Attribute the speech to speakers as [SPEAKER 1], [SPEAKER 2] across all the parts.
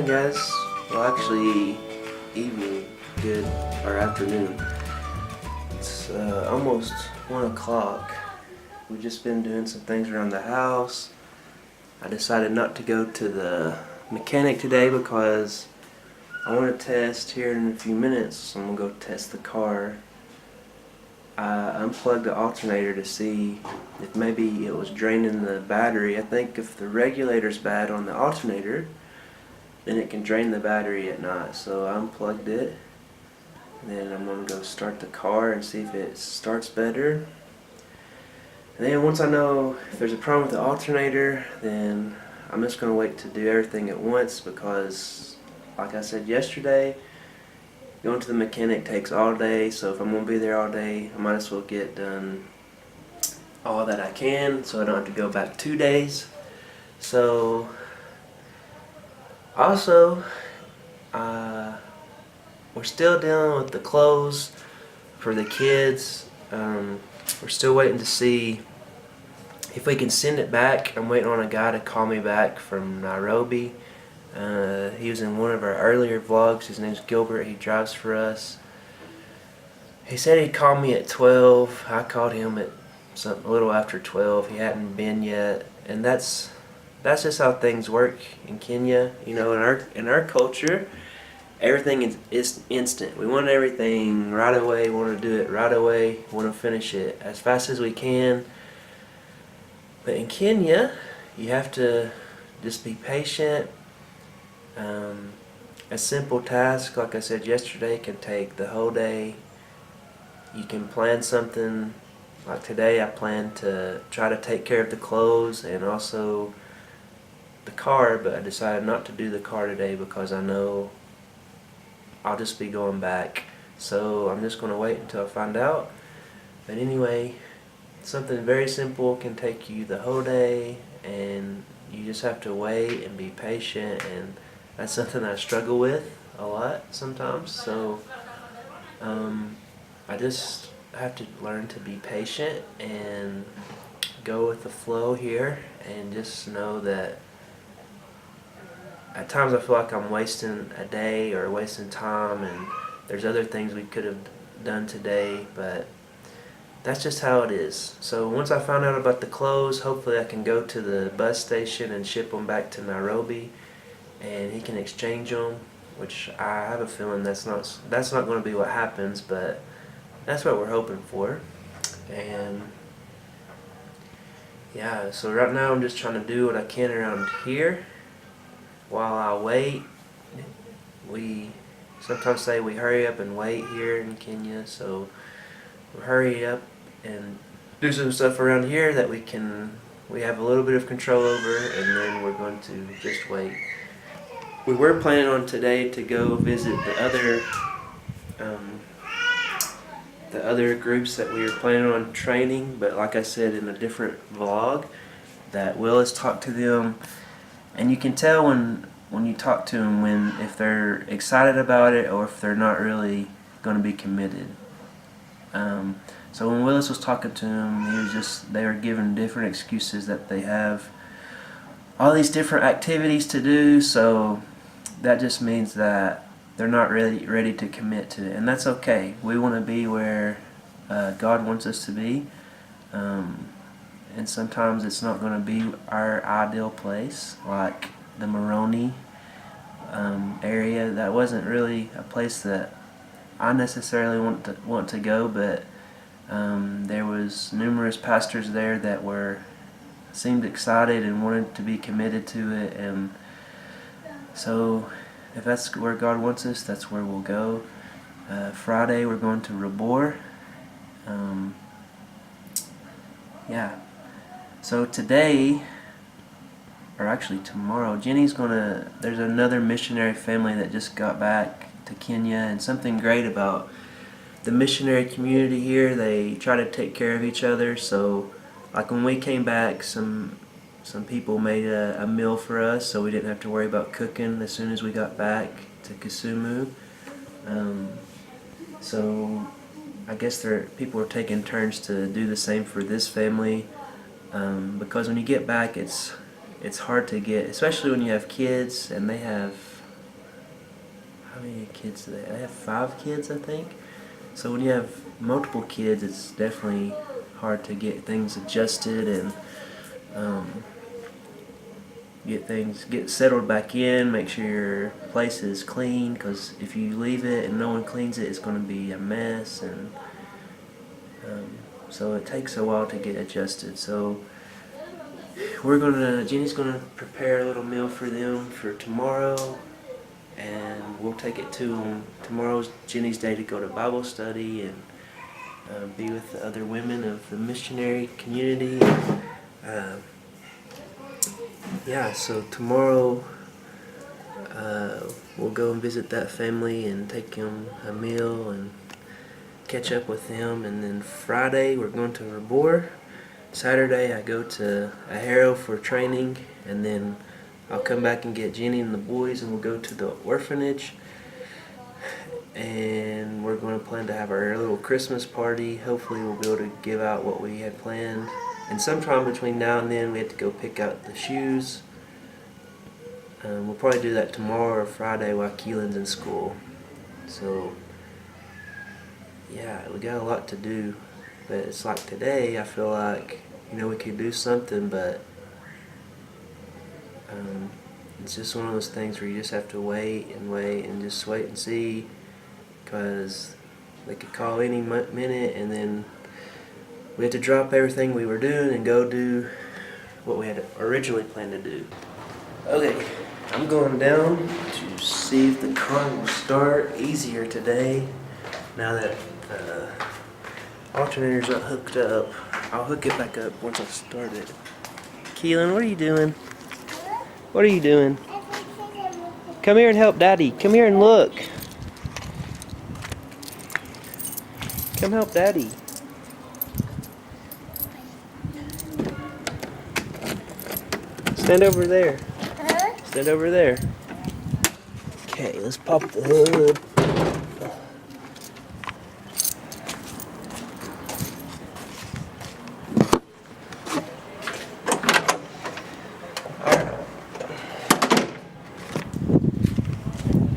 [SPEAKER 1] morning, guys. Well, actually, evening, good, or afternoon. It's almost 1 o'clock. We've just been doing some things around the house. I decided not to go to the mechanic today because I want to test here in a few minutes. So I'm going to go test the car. I unplugged the alternator to see if maybe it was draining the battery. I think if the regulator's bad on the alternator, then it can drain the battery at night. So I unplugged it. Then I'm going to go start the car and see if it starts better. And then once I know if there's a problem with the alternator, then I'm just going to wait to do everything at once because, like I said yesterday, going to the mechanic takes all day. So if I'm going to be there all day, I might as well get done all that I can so I don't have to go back 2 days. So also, we're still dealing with the clothes for the kids. We're still waiting to see if we can send it back. I'm waiting on a guy to call me back from Nairobi. He was in one of our earlier vlogs. His name's Gilbert. He drives for us. He said he'd call me at 12. I called him at a little after 12. He hadn't been yet, and that's just how things work in Kenya. You know, in our culture, everything is instant. We want everything right away. We want to do it right away. We want to finish it as fast as we can. But in Kenya, you have to just be patient. A simple task, like I said yesterday, can take the whole day. You can plan something. Like today, I planned to try to take care of the clothes and also the car, but I decided not to do the car today because I know I'll just be going back. So I'm just going to wait until I find out. But anyway, something very simple can take you the whole day, and you just have to wait and be patient, and that's something I struggle with a lot sometimes. So I just have to learn to be patient and go with the flow here, and just know that at times I feel like I'm wasting a day or wasting time, and there's other things we could have done today, but that's just how it is. So once I find out about the clothes, hopefully I can go to the bus station and ship them back to Nairobi, and he can exchange them, which I have a feeling that's not going to be what happens, but that's what we're hoping for. And yeah, so right now I'm just trying to do what I can around here while I wait. We sometimes say we hurry up and wait here in Kenya, so we'll hurry up and do some stuff around here that we have a little bit of control over, and then we're going to just wait. We were planning on today to go visit the other groups that we were planning on training, but like I said in a different vlog, that Will has talked to them, and you can tell when you talk to them if they're excited about it or if they're not really going to be committed. So when Willis was talking to him, they were giving different excuses that they have all these different activities to do, so that just means that they're not really ready to commit to it, and that's okay. We want to be where God wants us to be, and sometimes it's not going to be our ideal place, like the Moroni area. That wasn't really a place that I necessarily want to go, but there was numerous pastors there that seemed excited and wanted to be committed to it, and so if that's where God wants us, that's where we'll go. Friday we're going to Rabor. Yeah. So today, or actually tomorrow, there's another missionary family that just got back to Kenya, and something great about the missionary community here, they try to take care of each other. So like when we came back, some people made a meal for us, so we didn't have to worry about cooking as soon as we got back to Kisumu. So I guess people are taking turns to do the same for this family, because when you get back, it's hard to get, especially when you have kids and they have how many kids do they? They have 5 kids, I think. So when you have multiple kids, it's definitely hard to get things adjusted and um, get settled back in. Make sure your place is clean, because if you leave it and no one cleans it, it's going to be a mess. And so it takes a while to get adjusted. So Jenny's gonna prepare a little meal for them for tomorrow, and we'll take it to them. Tomorrow's Jenny's day to go to Bible study and be with the other women of the missionary community. Yeah, so tomorrow we'll go and visit that family and take them a meal and catch up with them. And then Friday we're going to Rabor. Saturday I go to Ahero for training, and then I'll come back and get Jenny and the boys, and we'll go to the orphanage. And we're going to plan to have our little Christmas party. Hopefully we'll be able to give out what we had planned. And sometime between now and then we have to go pick out the shoes. We'll probably do that tomorrow or Friday while Keelan's in school. So yeah, we got a lot to do. But it's like today, I feel like, we could do something, but it's just one of those things where you just have to wait and just wait and see, because they could call any minute, and then we had to drop everything we were doing and go do what we had originally planned to do. Okay, I'm going down to see if the car will start easier today now that alternator's not hooked up. I'll hook it back up once I start it. Keelan, what are you doing? What are you doing? Come here and help Daddy. Come here and look. Come help Daddy. Stand over there. Stand over there. Okay, let's pop the hood.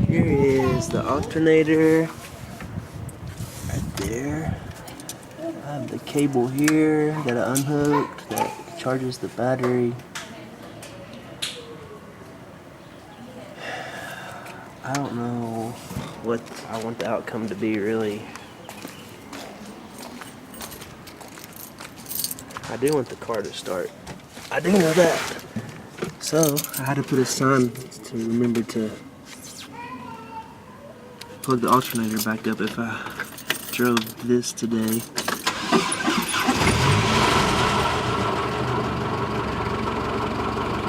[SPEAKER 1] Here is the alternator right there. I have the cable here that I unhooked that charges the battery. I don't know what I want the outcome to be, really. I do want the car to start. I do know that. So I had to put a sign to remember to plug the alternator back up if I drove this today.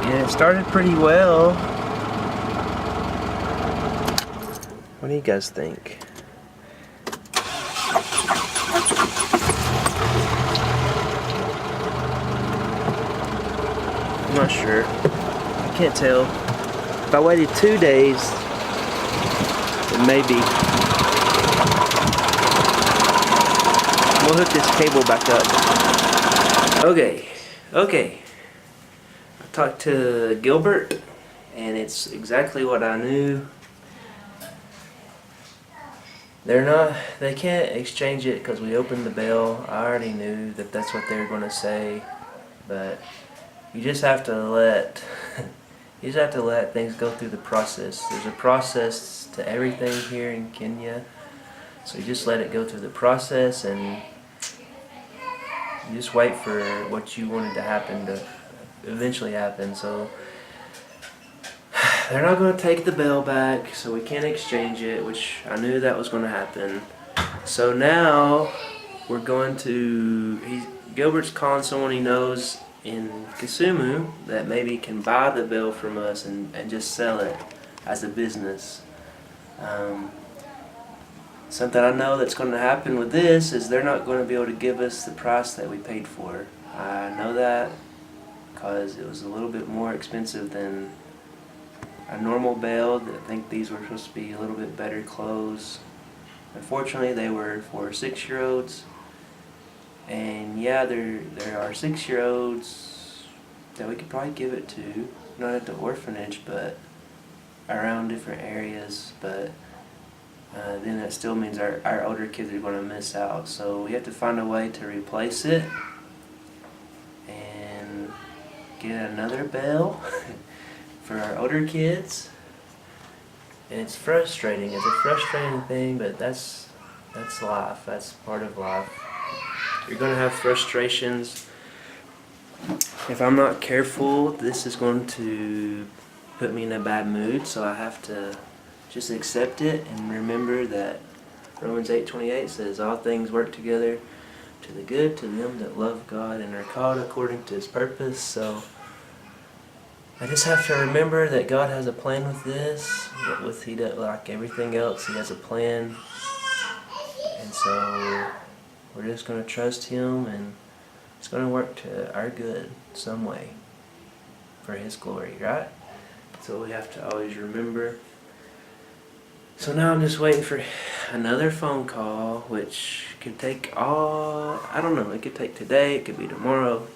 [SPEAKER 1] And it started pretty well. What do you guys think? I'm not sure. I can't tell. If I waited 2 days, then maybe. We'll hook this cable back up. Okay. I talked to Gilbert, and it's exactly what I knew. They can't exchange it because we opened the bell. I already knew that that's what they were going to say, but you just have to let things go through the process. There's a process to everything here in Kenya, so you just let it go through the process, and you just wait for what you wanted to happen to eventually happen. So they're not going to take the bell back, so we can't exchange it, which I knew that was going to happen. So now we're going to, Gilbert's calling someone he knows in Kisumu that maybe can buy the bell from us and just sell it as a business. Something I know that's going to happen with this is they're not going to be able to give us the price that we paid for. I know that because it was a little bit more expensive than a normal bell. I think these were supposed to be a little bit better clothes. Unfortunately, they were for 6-year-olds. And yeah, there are 6-year-olds that we could probably give it to, not at the orphanage, but around different areas. But then that still means our older kids are going to miss out. So we have to find a way to replace it and get another bell for our older kids. And it's frustrating. It's a frustrating thing, but that's life. That's part of life. You're going to have frustrations. If I'm not careful, this is going to put me in a bad mood, so I have to just accept it and remember that Romans 8:28 says all things work together to the good to them that love God and are called according to His purpose. So I just have to remember that God has a plan with this. He does, like everything else, He has a plan, and so we're just going to trust Him, and it's going to work to our good some way for His glory, right? So we have to always remember. So now I'm just waiting for another phone call, which could take I don't know, it could take today, it could be tomorrow,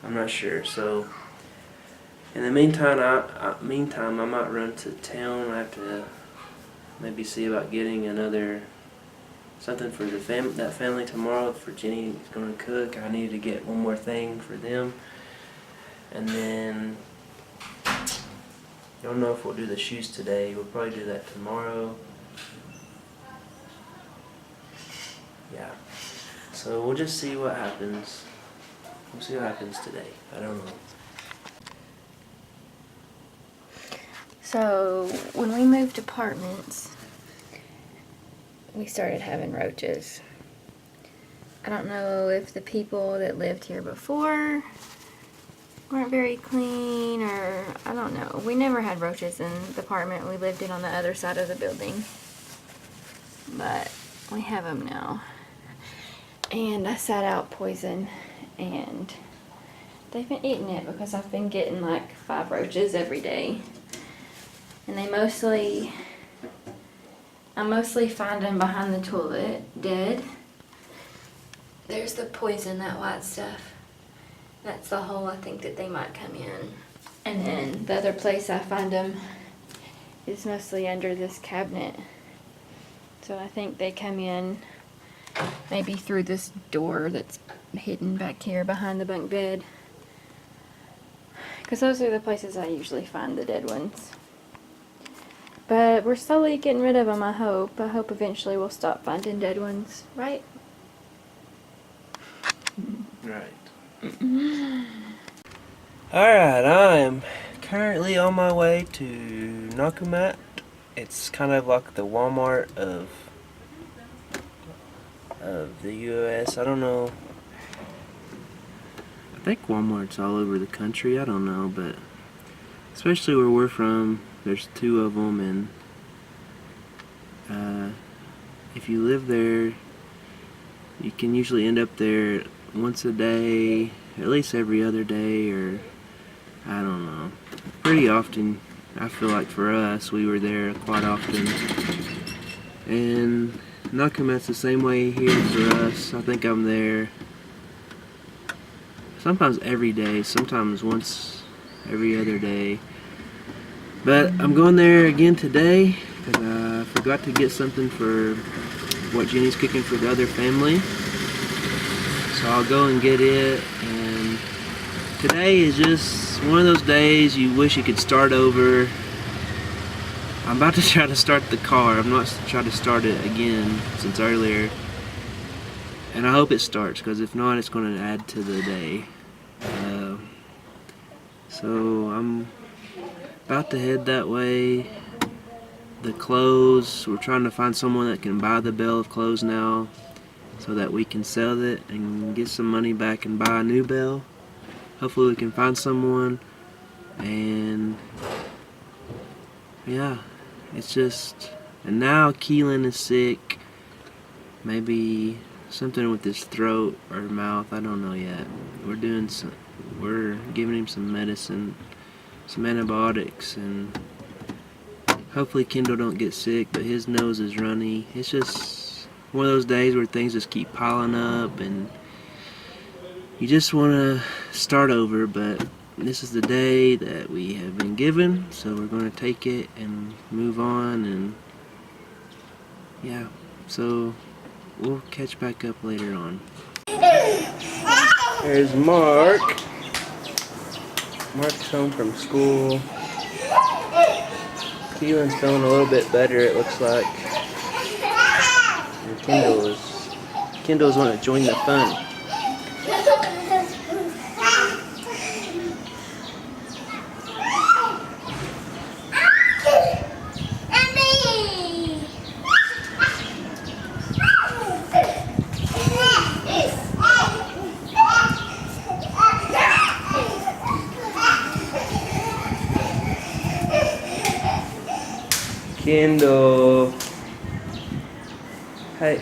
[SPEAKER 1] I'm not sure. So in the meantime, I might run to town. I have to maybe see about getting something for that family tomorrow. For Jenny's going to cook. I need to get one more thing for them, and then I don't know if we'll do the shoes today. We'll probably do that tomorrow. Yeah. So we'll just see what happens. We'll see what happens today. I don't know.
[SPEAKER 2] So when we moved apartments, we started having roaches. I don't know if the people that lived here before weren't very clean, or I don't know. We never had roaches in the apartment we lived in on the other side of the building, but we have them now. And I sat out poison, and they've been eating it because I've been getting like 5 roaches every day. And I mostly find them behind the toilet, dead. There's the poison, that white stuff. That's the hole I think that they might come in. And then the other place I find them is mostly under this cabinet. So I think they come in maybe through this door that's hidden back here behind the bunk bed. Because those are the places I usually find the dead ones. But we're slowly getting rid of them, I hope. I hope eventually we'll stop finding dead ones, right?
[SPEAKER 1] Right. Alright, I am currently on my way to Nakumatt. It's kind of like the Walmart of the U.S. I don't know. I think Walmart's all over the country. I don't know, but especially where we're from, there's 2 of them, and if you live there, you can usually end up there once a day, at least every other day, or I don't know. Pretty often, I feel like for us, we were there quite often. And Nakumatt's the same way here for us. I think I'm there sometimes every day, sometimes once every other day. But I'm going there again today because I forgot to get something for what Jenny's cooking for the other family. So I'll go and get it. And today is just one of those days you wish you could start over. I'm about to try to start the car. I'm not trying to start it again since earlier. And I hope it starts, because if not, it's going to add to the day. So I'm about to head that way. The clothes, we're trying to find someone that can buy the bale of clothes now so that we can sell it and get some money back and buy a new bale. Hopefully we can find someone. And yeah, it's just, and now Keelan is sick. Maybe something with his throat or mouth, I don't know yet. We're giving him some medicine, some antibiotics, and hopefully Kendall don't get sick, but his nose is runny. It's just one of those days where things just keep piling up and you just want to start over, but this is the day that we have been given, so we're going to take it and move on. And yeah, so we'll catch back up later on. There's Mark. Mark's home from school. Keelan's feeling a little bit better, it looks like. And Kendall's want to join the fun. Kendall. Hey.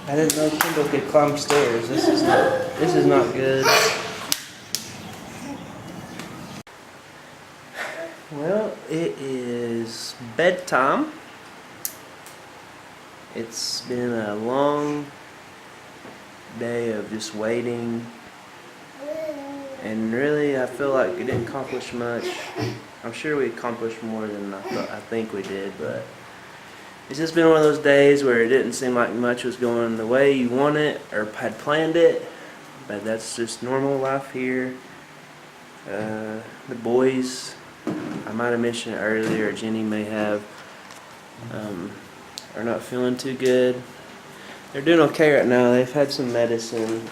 [SPEAKER 1] I didn't know Kendall could climb stairs. This is not good. Well, it is bedtime. It's been a long day of just waiting, and really I feel like we didn't accomplish much. I'm sure we accomplished more than I think we did, but it's just been one of those days where it didn't seem like much was going the way you want it or had planned it, but that's just normal life here. The boys, I might have mentioned it earlier, Jenny may have, are not feeling too good. They're doing okay right now. They've had some medicine.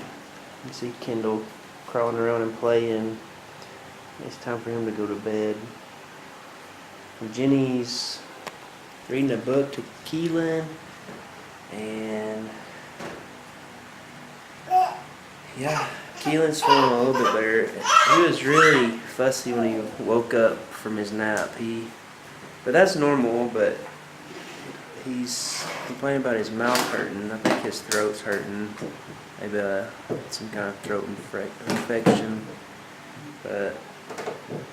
[SPEAKER 1] You see Kendall crawling around and playing. It's time for him to go to bed. Jenny's reading a book to Keelan, and yeah, Keelan's feeling a little bit better. He was really fussy when he woke up from his nap. But that's normal, but he's complaining about his mouth hurting. I think his throat's hurting. Maybe some kind of throat infection. But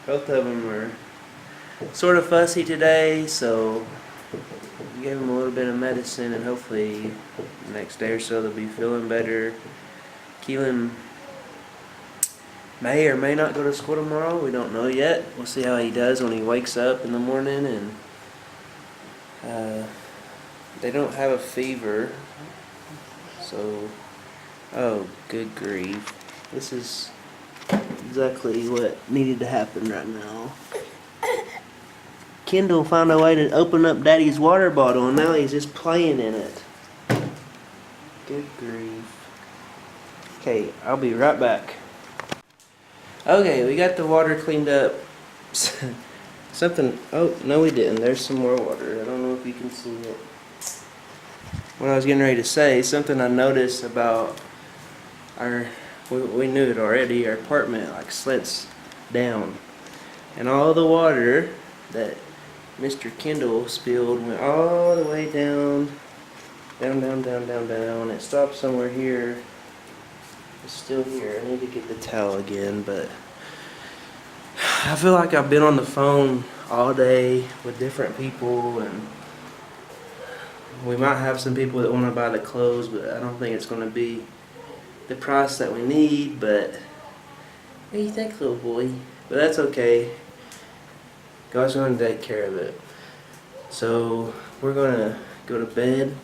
[SPEAKER 1] both of them are sort of fussy today, so we gave him a little bit of medicine, and hopefully the next day or so they'll be feeling better. Keelan may or may not go to school tomorrow. We don't know yet. We'll see how he does when he wakes up in the morning. And they don't have a fever, so oh, good grief. This is exactly what needed to happen right now. Kendall found a way to open up Daddy's water bottle, and now he's just playing in it. Good grief. Okay, I'll be right back. Okay, we got the water cleaned up. Oh, no we didn't. There's some more water. I don't know if you can see it. What I was getting ready to say, something I noticed about we knew it already, our apartment like slants down. And all the water that Mr. Kendall spilled went all the way down. It stopped somewhere here. It's still here. I need to get the towel again, but I feel like I've been on the phone all day with different people, and we might have some people that want to buy the clothes, but I don't think it's going to be the price that we need. But what do you think, little boy? But that's okay. God's going to take care of it. So we're going to go to bed,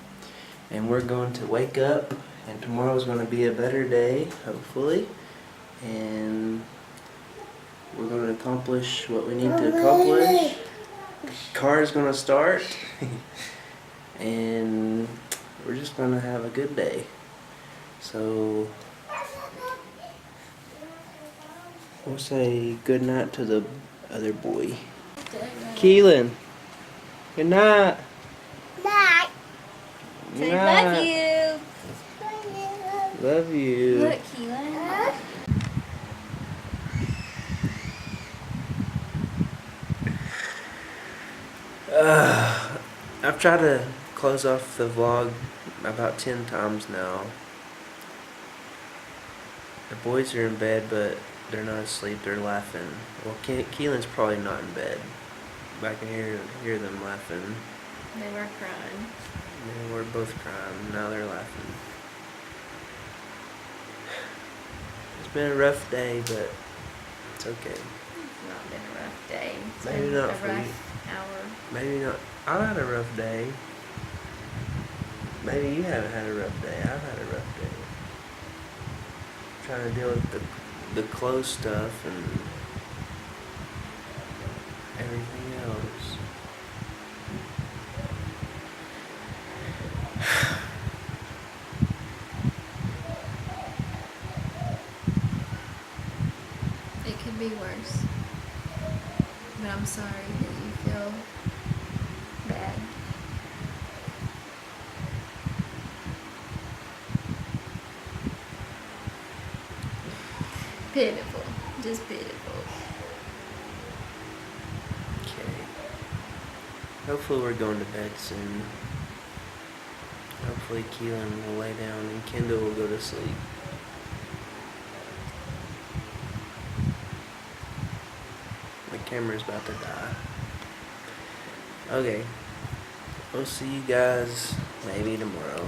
[SPEAKER 1] and we're going to wake up, and tomorrow's going to be a better day, hopefully. And we're going to accomplish what we need to accomplish. Car's going to start. And we're just going to have a good day. So we'll say good night to the other boy. Keelan, good night.
[SPEAKER 2] Night.
[SPEAKER 1] Good
[SPEAKER 2] Say
[SPEAKER 1] night.
[SPEAKER 2] love you.
[SPEAKER 1] Love you.
[SPEAKER 2] Look, Keelan.
[SPEAKER 1] I've tried to close off the vlog about 10 times now. The boys are in bed, but they're not asleep. They're laughing. Well, Keelan's probably not in bed. But I can hear them laughing.
[SPEAKER 2] They were crying.
[SPEAKER 1] They were both crying. Now they're laughing. It's been a rough day, but it's okay.
[SPEAKER 2] It's not been a rough day. It's
[SPEAKER 1] Maybe
[SPEAKER 2] been
[SPEAKER 1] not
[SPEAKER 2] a
[SPEAKER 1] for
[SPEAKER 2] rough
[SPEAKER 1] you.
[SPEAKER 2] hour.
[SPEAKER 1] Maybe not. I've had a rough day. Maybe you haven't had a rough day. I've had a rough day. Trying to deal with the clothes stuff and everything else.
[SPEAKER 2] It could be worse. But I'm sorry that you feel bad. Pitiful. Just pitiful.
[SPEAKER 1] Okay. Hopefully we're going to bed soon. Hopefully Keelan will lay down and Kendall will go to sleep. My camera's about to die. Okay. We'll see you guys maybe tomorrow.